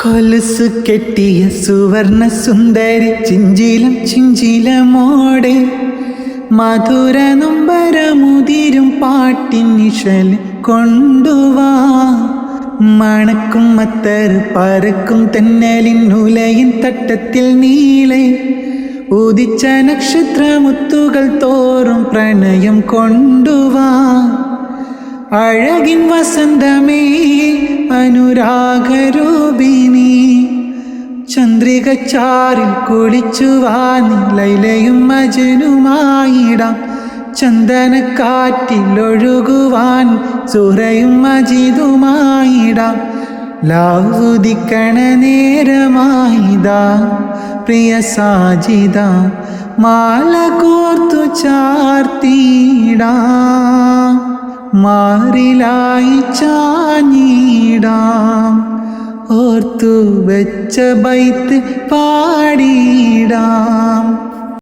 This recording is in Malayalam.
കൊലുസു കെട്ടിയ സുവർണ സുന്ദരി ചിഞ്ചിലം ചിഞ്ചിലമോടെ മധുര നൊമ്പരമുതിരും പാട്ടിനിശൽ കൊണ്ടുവാ. മണക്കും മത്തർ പറക്കും തെന്നലിൻ ഉലയിൻ തട്ടത്തിൽ നീളെ ഉദിച്ച നക്ഷത്രമുത്തുകൾ തോറും പ്രണയം കൊണ്ടുവാ. അഴകിൻ വസന്തമേ അനുരാഗരൂപിണി ചന്ദ്രിക ചാറിൽ കുളിച്ചുവാൻ ലൈലയും മജ്നുമായിടാം. ചന്ദനക്കാറ്റിലൊഴുകുവാൻ സുഹറയും മജീദുമായിടാം. ലാവുദിക്കണ നേരമായിതാ പ്രിയ സാജിദ മാല കോർത്തു ചാർത്തിടാം. മാറിലായി ചാഞ്ഞിടാം ഓർത്തു വെച്ച ബൈത്ത് പാടിടാം.